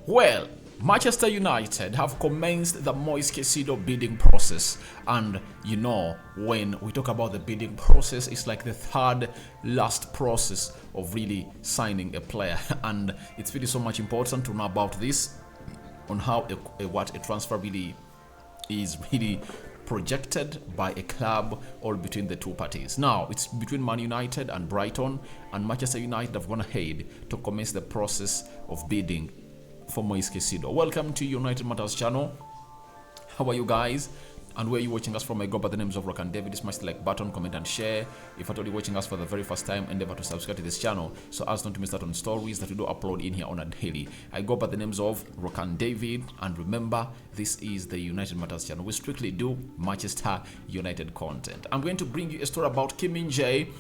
Well, Manchester United have commenced the Moises Caicedo bidding process, and you know, when we talk about the bidding process, it's like the third last process of really signing a player, and it's really so much important to know about this, on how what a transfer really is really projected by a club or between the two parties. Now, it's between Man United and Brighton, and Manchester United have gone ahead to commence the process of bidding for Moises Caicedo. Welcome to United Matters channel. How are you guys? And where are you watching us from? I go by the names of Rock and David. Smash the like button, comment and share. If you're watching us for the very first time, endeavor to subscribe to this channel so as not to miss out on stories that we do upload in here on a daily. I go by the names of Rock and David, and remember, this is the United Matters channel. We strictly do Manchester United content. I'm going to bring you a story about Min-jae.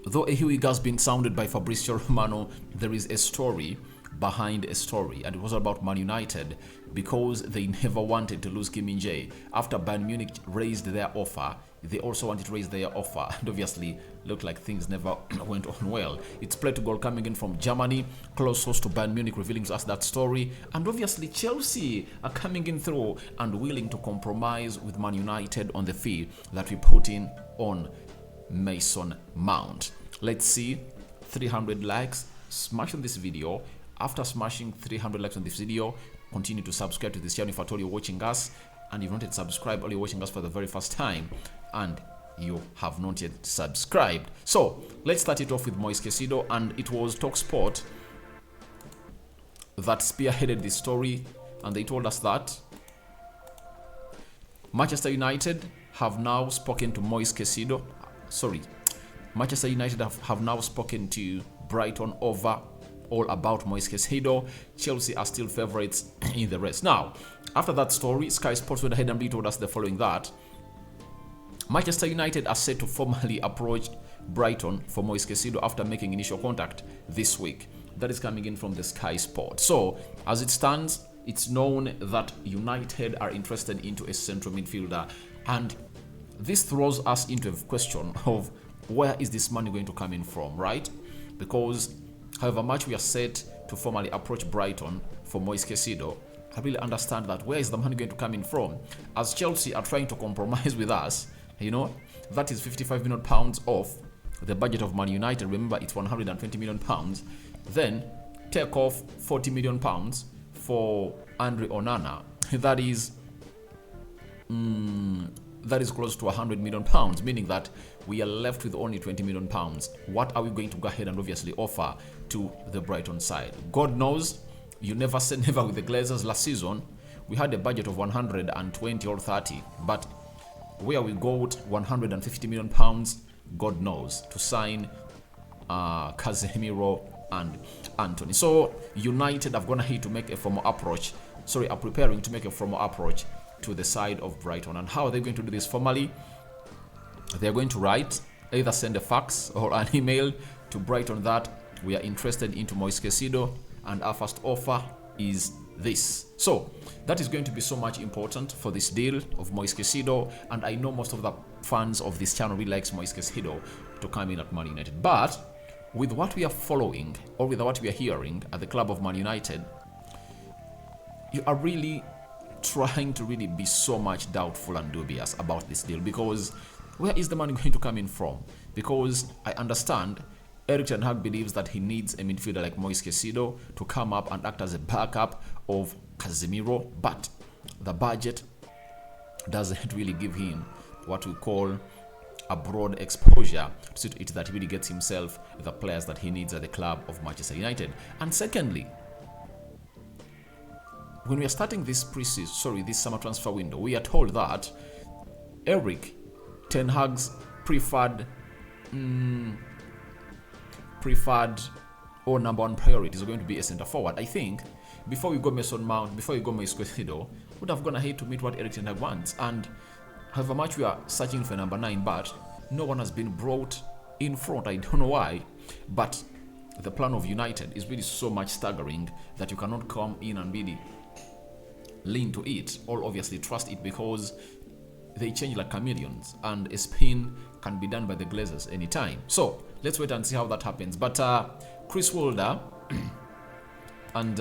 Though a huge has been sounded by Fabrizio Romano, there is a story behind a story, and it was about Man United, because they never wanted to lose Min-jae. After Bayern Munich raised their offer, they also wanted to raise their offer, and obviously looked like things never went on well. It's play to goal coming in from Germany, close source to Bayern Munich revealing to us that story, and obviously Chelsea are coming in through and willing to compromise with Man United on the fee that we put in on Mason Mount. Let's see, 300 likes, smash on this video. After smashing 300 likes on this video, continue to subscribe to this channel if at all you're watching us, and you've not yet subscribed or you're watching us for the very first time and you have not yet subscribed. So let's start it off with Moises Caicedo, and it was TalkSport that spearheaded this story, and they told us that Manchester United have now spoken to Moises Caicedo. Manchester United have now spoken to Brighton over all about Moises Caicedo. Chelsea are still favorites in the race. Now, after that story, Sky Sports went ahead and told us the following: that Manchester United are set to formally approach Brighton for Moises Caicedo after making initial contact this week. That is coming in from the Sky Sports. So, as it stands, it's known that United are interested into a central midfielder, and this throws us into a question of where is this money going to come in from, right? Because however much we are set to formally approach Brighton for Moises Caicedo, I really understand that where is the money going to come in from? As Chelsea are trying to compromise with us, you know, that is 55 million pounds off the budget of Man United. Remember, it's 120 million pounds. Then take off 40 million pounds for Andre Onana. That is close to 100 million pounds, meaning that we are left with only 20 million pounds. What are we going to go ahead and obviously offer to the Brighton side? God knows, you never say never with the Glazers. Last season, we had a budget of 120 or 30, but where we got 150 million pounds, God knows, to sign Casemiro and Anthony. So United have gone ahead to make a formal approach, are preparing to make a formal approach to the side of Brighton. And how are they going to do this formally? They're going to write, either send a fax or an email to Brighton that we are interested into Moises Caicedo and our first offer is this. So that is going to be so much important for this deal of Moises Caicedo, and I know most of the fans of this channel really likes Moises Caicedo to come in at Man United. But with what we are following, or with what we are hearing at the club of Man United, you are really trying to really be so much doubtful and dubious about this deal, because where is the money going to come in from? Because I understand Erik ten Hag believes that he needs a midfielder like Moises Caicedo to come up and act as a backup of Casemiro, but the budget doesn't really give him what we call a broad exposure to see to it that he really gets himself the players that he needs at the club of Manchester United. And secondly, when we are starting this this summer transfer window, we are told that Erik ten Hag's preferred or number one priority is going to be a centre forward. I think before we go Mason Mount, before we go Moises Caicedo, would have gone ahead to meet what Erik ten Hag wants. And however much we are searching for number 9, but no one has been brought in front. I don't know why, but the plan of United is really so much staggering that you cannot come in and really lean to it or obviously trust it, because they change like chameleons, and a spin can be done by the Glazers anytime. So let's wait and see how that happens. But Chris Wilder and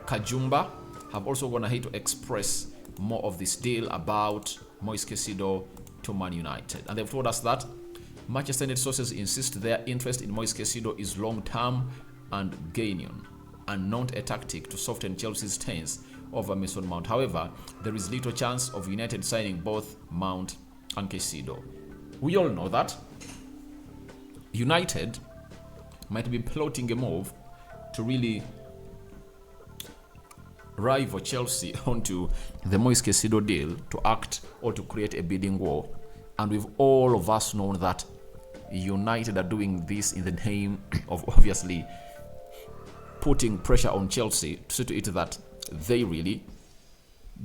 Kajumba have also gone ahead to express more of this deal about Moises Caicedo to Man United. And they've told us that Manchester United sources insist their interest in Moises Caicedo is long-term and genuine, and not a tactic to soften Chelsea's stance over Mason Mount. However, there is little chance of United signing both Mount and Caicedo. We all know that United might be plotting a move to really rival Chelsea onto the Moises Caicedo deal to act or to create a bidding war. And we've all of us known that United are doing this in the name of obviously putting pressure on Chelsea to see to it that they really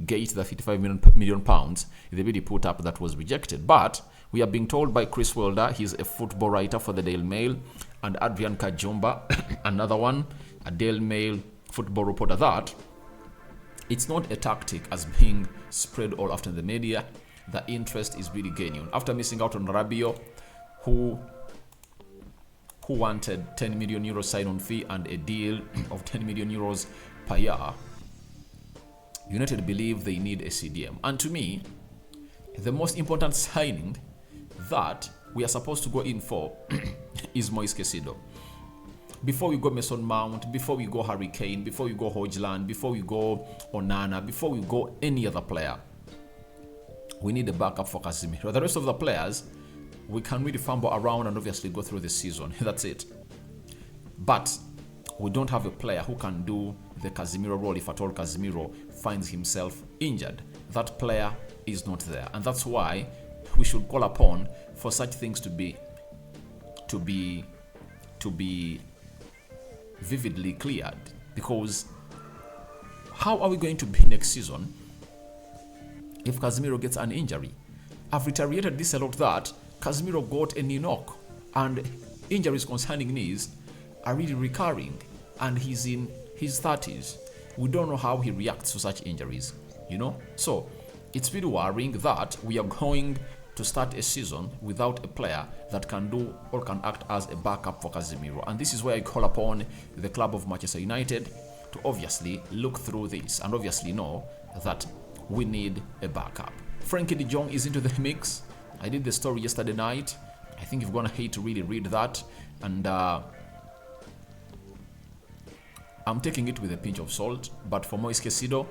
get the 55 million pounds they really put up that was rejected. But we are being told by Chris Wilder, he's a football writer for the Daily Mail, and Adrian Kajumba, another one, a Daily Mail football reporter, that it's not a tactic as being spread all after the media. The interest is really genuine. After missing out on Rabiot, who wanted 10 million euros sign-on fee and a deal of 10 million euros per year, United believe they need a CDM. And to me, the most important signing that we are supposed to go in for is Moises Caicedo. Before we go Mason Mount, before we go Harry Kane, before we go Hojland, before we go Onana, before we go any other player, we need a backup for Casemiro. The rest of the players, we can really fumble around and obviously go through the season. That's it. But we don't have a player who can do the Casemiro role if at all Casemiro finds himself injured. That player is not there. And that's why we should call upon for such things to be vividly cleared. Because how are we going to be next season if Casemiro gets an injury? I've reiterated this a lot, that Casemiro got a knee knock, and injuries concerning knees are really recurring, and he's in his 30s. We don't know how he reacts to such injuries, So it's really worrying that we are going to start a season without a player that can do or can act as a backup for Casemiro. And this is where I call upon the club of Manchester United to obviously look through this and obviously know that we need a backup. Frankie de Jong is into the mix. I did the story yesterday night. I think you're going to hate to really read that. And I'm taking it with a pinch of salt. But for Moises Caicedo,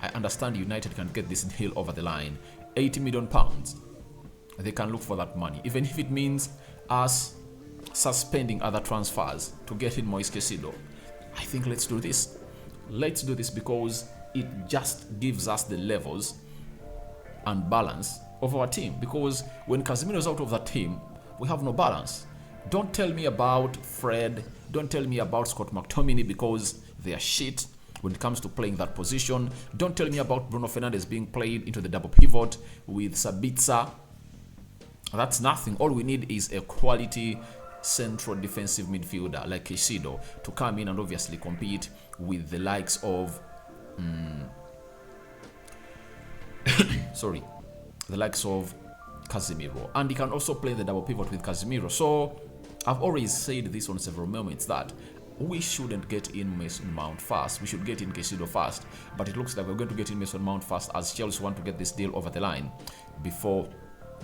I understand United can get this deal over the line. 80 million pounds. They can look for that money. Even if it means us suspending other transfers to get in Moises Caicedo. I think let's do this. Let's do this because it just gives us the levels and balance of our team. Because when Casemiro is out of that team, we have no balance. Don't tell me about Fred. Don't tell me about Scott McTominay because they are shit when it comes to playing that position. Don't tell me about Bruno Fernandes being played into the double pivot with Sabitzer. That's nothing. All we need is a quality central defensive midfielder like Caicedo to come in and obviously compete with the likes of the likes of Casemiro. And he can also play the double pivot with Casemiro. So I've always said this on several moments that we shouldn't get in Mason Mount first. We should get in Caicedo first. But it looks like we're going to get in Mason Mount first as Chelsea want to get this deal over the line before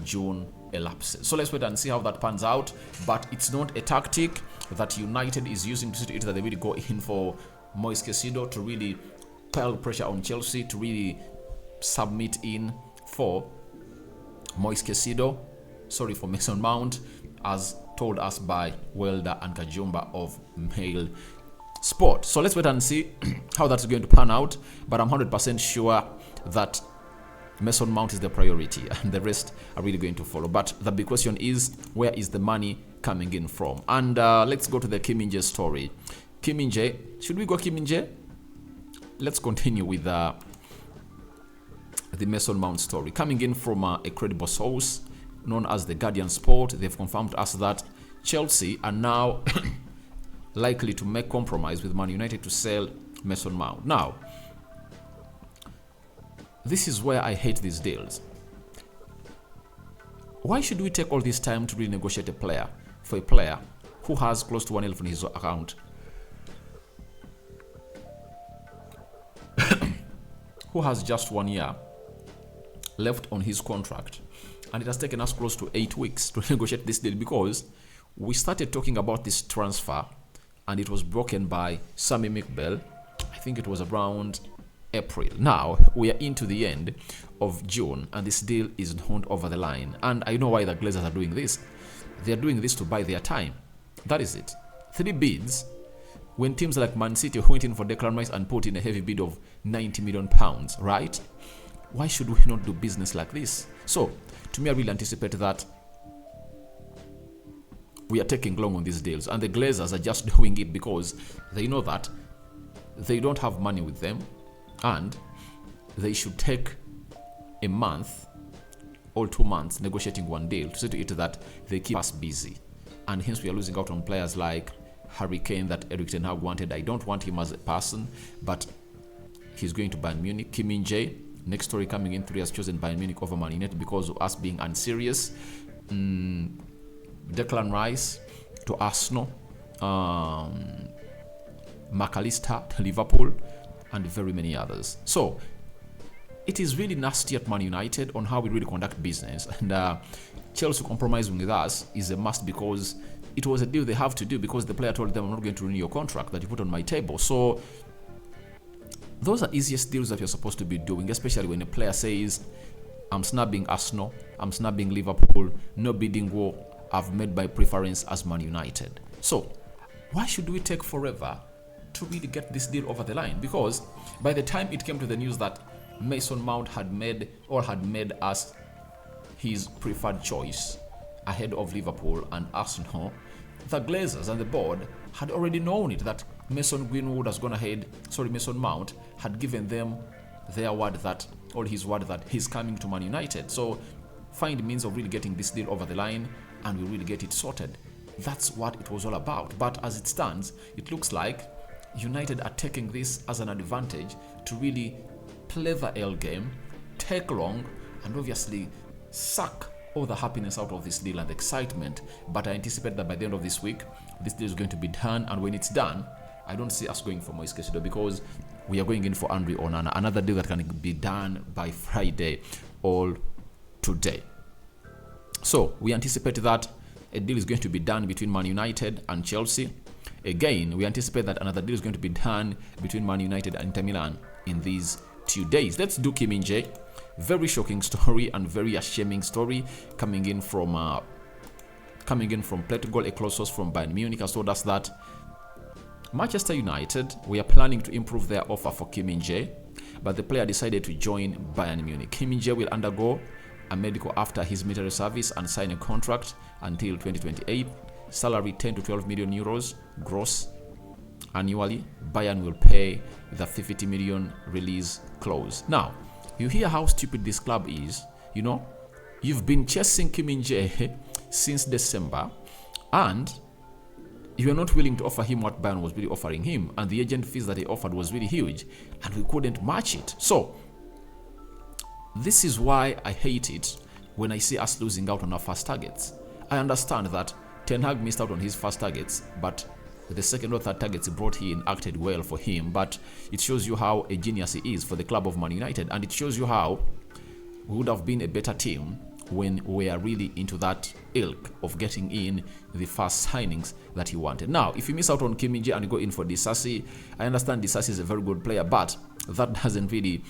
June elapses. So let's wait and see how that pans out. But it's not a tactic that United is using to see to it that they really go in for Moises Caicedo to really pile pressure on Chelsea to really submit in for Moises Caicedo. Sorry, for Mason Mount, as told us by Wilder and Kajumba of Mail Sport. So let's wait and see how that's going to pan out. But I'm 100% sure that Mason Mount is the priority and the rest are really going to follow. But the big question is, where is the money coming in from? And let's go to the Min-jae story. Min-jae, should we go Min-jae? Let's continue with the Mason Mount story. Coming in from a credible source known as the Guardian Sport, they've confirmed to us that Chelsea are now likely to make compromise with Man United to sell Mason Mount. Now, this is where I hate these deals. Why should we take all this time to renegotiate a player for a player who has close to 111 in his account? who has just 1 year left on his contract. And it has taken us close to 8 weeks to negotiate this deal, because we started talking about this transfer and it was broken by Sami Mikbel. I think it was around April. Now we are into the end of June and this deal is not over the line. And I know why the Glazers are doing this. They are doing this to buy their time. That is it. 3 bids. When teams like Man City went in for Declan Rice and put in a heavy bid of £90 million, right? Why should we not do business like this? So, to me, I really anticipate that we are taking long on these deals, and the Glazers are just doing it because they know that they don't have money with them, and they should take a month or 2 months negotiating one deal to see to it that they keep us busy. And hence we are losing out on players like Harry Kane that Erik ten Hag wanted. I don't want him as a person, but he's going to Bayern Munich. Min-jae, next story coming in, 3 has chosen Bayern Munich over Man United because of us being unserious. Declan Rice to Arsenal, McAllister to Liverpool, and very many others. So it is really nasty at Man United on how we really conduct business, and Chelsea compromising with us is a must, because it was a deal they have to do, because the player told them, I'm not going to renew your contract that you put on my table. So those are easiest deals that you're supposed to be doing, especially when a player says, I'm snubbing Arsenal, I'm snubbing Liverpool, no bidding war, I've made my preference as Man United. So why should we take forever to really get this deal over the line? Because by the time it came to the news that Mason Mount had made us his preferred choice ahead of Liverpool and Arsenal, the Glazers and the board had already known it, that Mason Mount had given them their word that, or his word that he's coming to Man United. So find means of really getting this deal over the line and we really get it sorted. That's what it was all about. But as it stands, it looks like United are taking this as an advantage to really play the L game, take long, and obviously suck all the happiness out of this deal and the excitement. But I anticipate that by the end of this week, this deal is going to be done, and when it's done, I don't see us going for Moises Caicedo, because we are going in for Andre Onana, another deal that can be done by Friday or today. So we anticipate that a deal is going to be done between Man United and Chelsea. Again, we anticipate that another deal is going to be done between Man United and Inter Milan in these 2 days. Let's do Min-jae. Very shocking story and very ashaming story coming in from Pletgol, a close source from Bayern Munich, has told us that Manchester United were planning to improve their offer for Min-jae, but the player decided to join Bayern Munich. Min-jae will undergo a medical after his military service and sign a contract until 2028. Salary 10 to 12 million euros gross annually. Bayern will pay the 50 million release clause. Now, you hear how stupid this club is. You know, you've been chasing Min-jae since December, and you are not willing to offer him what Bayern was really offering him, and the agent fees that he offered was really huge, and we couldn't match it. So this is why I hate it when I see us losing out on our first targets. I understand that Ten Hag missed out on his first targets, but the second or third targets he brought in acted well for him. But it shows you how a genius he is for the club of Man United, and it shows you how we would have been a better team when we are really into that ilk of getting in the first signings that he wanted. Now, if you miss out on Min-jae and you go in for Disasi, I understand Disasi is a very good player, but that doesn't really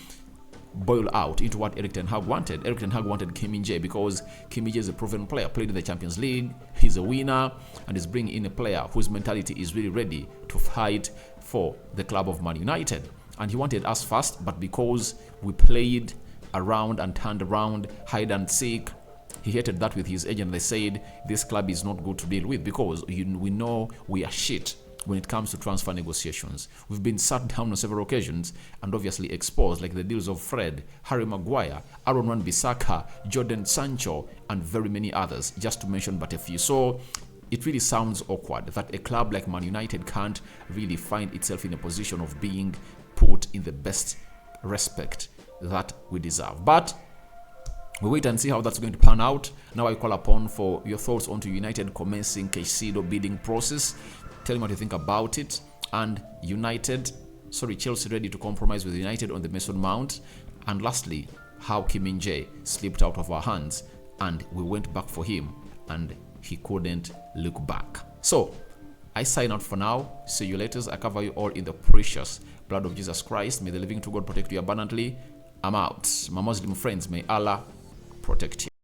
boil out into what Erik ten Hag wanted. Erik ten Hag wanted Min-jae because Min-jae is a proven player, played in the Champions League, he's a winner, and is bringing in a player whose mentality is really ready to fight for the club of Man United. And he wanted us first, but because we played around and turned around, hide and seek, he hated that with his agent. They said this club is not good to deal with because we know we are shit when it comes to transfer negotiations. We've been sat down on several occasions and obviously exposed, like the deals of Fred, Harry Maguire, Aaron Wan-Bissaka, Jordan Sancho, and very many others, just to mention but a few. So it really sounds awkward that a club like Man United can't really find itself in a position of being put in the best respect that we deserve. But we wait and see how that's going to pan out. Now I call upon for your thoughts onto United commencing Caicedo bidding process. Tell me what you think about it. And United, Chelsea ready to compromise with United on the Mason Mount. And lastly, how Min-jae slipped out of our hands and we went back for him and he couldn't look back. So I sign out for now. See you later. I cover you all in the precious blood of Jesus Christ. May the living true God protect you abundantly. I'm out. My Muslim friends, may Allah protect you.